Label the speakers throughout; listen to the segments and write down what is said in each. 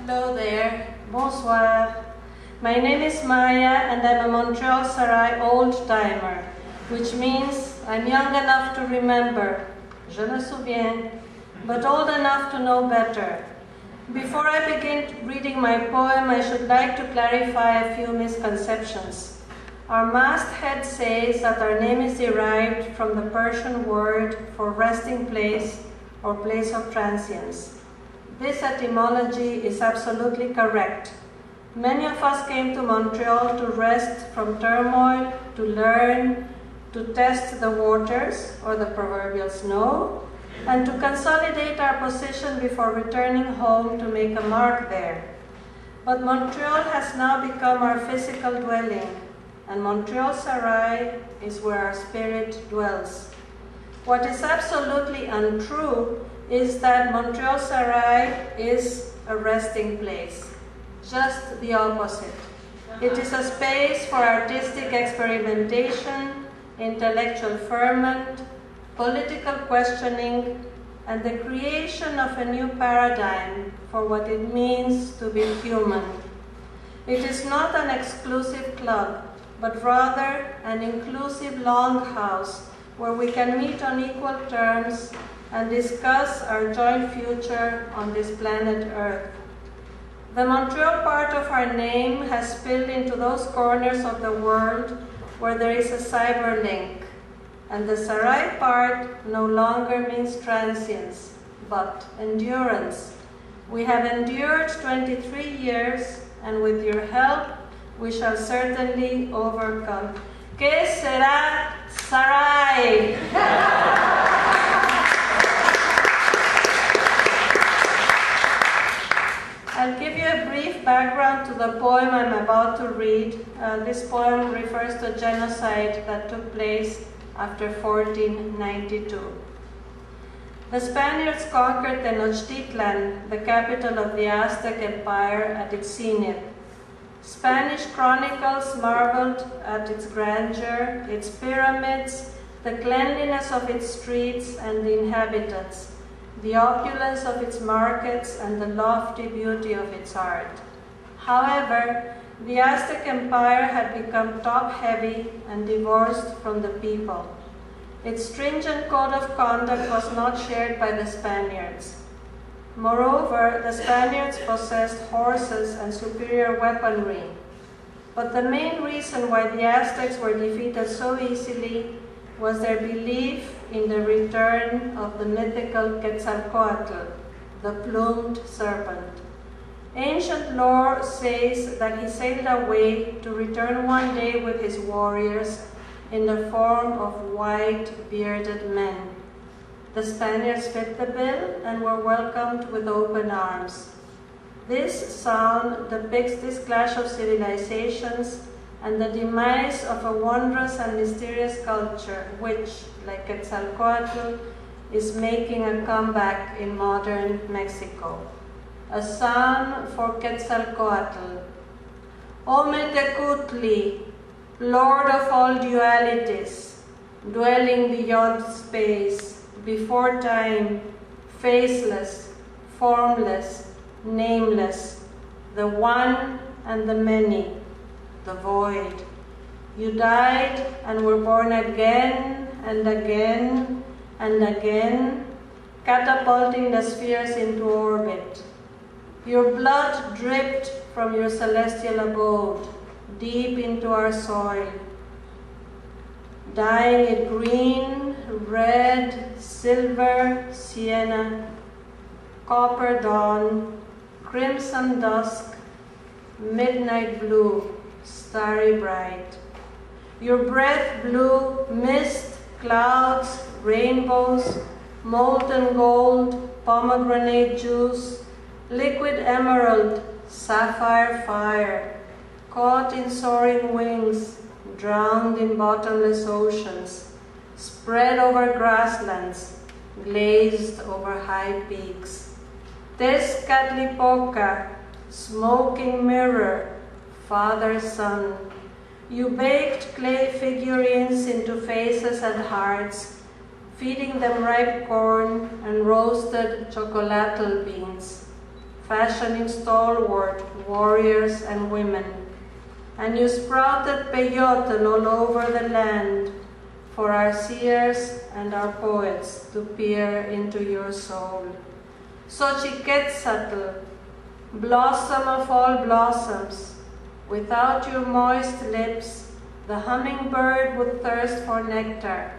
Speaker 1: Hello there. Bonsoir. My name is Maya and I'm a Montreal Serai old-timer, which means I'm young enough to remember, je me souviens, but old enough to know better. Before I begin reading my poem, I should like to clarify a few misconceptions. Our masthead says that our name is derived from the Persian word for resting place or place of transience. This etymology is absolutely correct. Many of us came to Montreal to rest from turmoil, to learn, to test the waters, or the proverbial snow, and to consolidate our position before returning home to make a mark there. But Montreal has now become our physical dwelling, and Montreal Serai is where our spirit dwells. What is absolutely untrue is that Montreal Serai is a resting place. Just the opposite. It is a space for artistic experimentation, intellectual ferment, political questioning, and the creation of a new paradigm for what it means to be human. It is not an exclusive club, but rather an inclusive longhouse where we can meet on equal terms and discuss our joint future on this planet Earth. The Montreal part of our name has spilled into those corners of the world where there is a cyber link, and the Serai part no longer means transience, but endurance. We have endured 23 years, and with your help, we shall certainly overcome. Que sera Serai? I'll give you a brief background to the poem I'm about to read. This poem refers to a genocide that took place after 1492. The Spaniards conquered Tenochtitlan, the capital of the Aztec Empire, at its zenith. Spanish chronicles marveled at its grandeur, its pyramids, the cleanliness of its streets and the inhabitants, the opulence of its markets, and the lofty beauty of its art. However, the Aztec Empire had become top-heavy and divorced from the people. Its stringent code of conduct was not shared by the Spaniards. Moreover, the Spaniards possessed horses and superior weaponry. But the main reason why the Aztecs were defeated so easily was their belief in the return of the mythical Quetzalcoatl, the plumed serpent. Ancient lore says that he sailed away to return one day with his warriors in the form of white, bearded men. The Spaniards fit the bill and were welcomed with open arms. This sound depicts this clash of civilizations and the demise of a wondrous and mysterious culture which, like Quetzalcoatl, is making a comeback in modern Mexico. A psalm for Quetzalcoatl. Ometecutli, Lord of all dualities, dwelling beyond space, before time, faceless, formless, nameless, the one and the many, the void. You died and were born again and again and again, catapulting the spheres into orbit. Your blood dripped from your celestial abode, deep into our soil, dyeing it green, red, silver, sienna, copper dawn, crimson dusk, midnight blue, starry bright. Your breath blew mist, clouds, rainbows, molten gold, pomegranate juice, liquid emerald, sapphire fire, caught in soaring wings, drowned in bottomless oceans, spread over grasslands, glazed over high peaks. Tezcatlipoca, smoking mirror, father-son. You baked clay figurines into faces and hearts, feeding them ripe corn and roasted chocolatl beans. fashioning stalwart warriors and women. And you sprouted peyote all over the land for our seers and our poets to peer into your soul. Xochiquetzatl, blossom of all blossoms, without your moist lips, the hummingbird would thirst for nectar,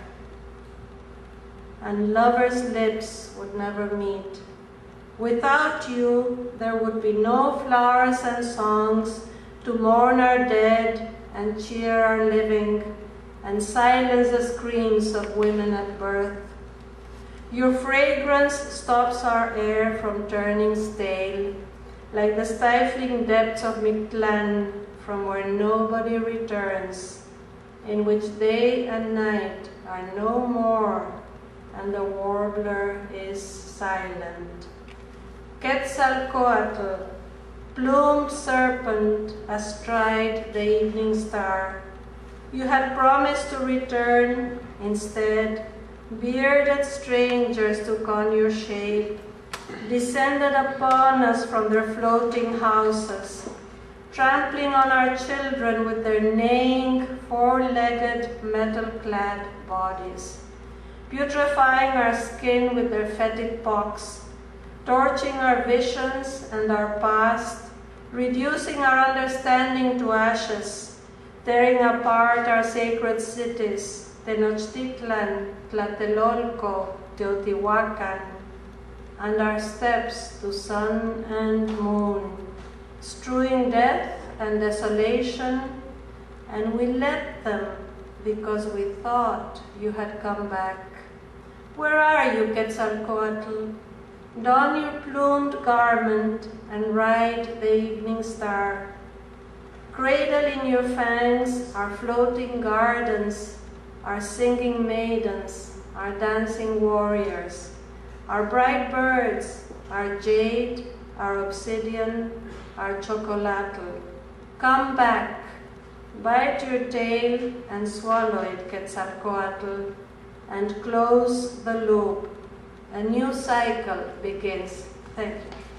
Speaker 1: and lovers' lips would never meet. Without you, there would be no flowers and songs to mourn our dead and cheer our living, and silence the screams of women at birth. Your fragrance stops our air from turning stale, like the stifling depths of Mictlan, from where nobody returns, in which day and night are no more, and the warbler is silent. Quetzalcoatl, plumed serpent astride the evening star, you had promised to return. Instead, bearded strangers took on your shape, descended upon us from their floating houses, trampling on our children with their neighing, four-legged, metal-clad bodies, putrefying our skin with their fetid pox, torching our visions and our past, reducing our understanding to ashes, tearing apart our sacred cities, Tenochtitlan, Tlatelolco, Teotihuacan, and our steps to sun and moon, strewing death and desolation, and we let them because we thought you had come back. Where are you, Quetzalcoatl? Don your plumed garment and ride the evening star. Cradle in your fangs our floating gardens, our singing maidens, our dancing warriors, our bright birds, our jade, our obsidian, our chocolatl. Come back, bite your tail and swallow it, Quetzalcoatl, and close the loop. A new cycle begins. Thank you.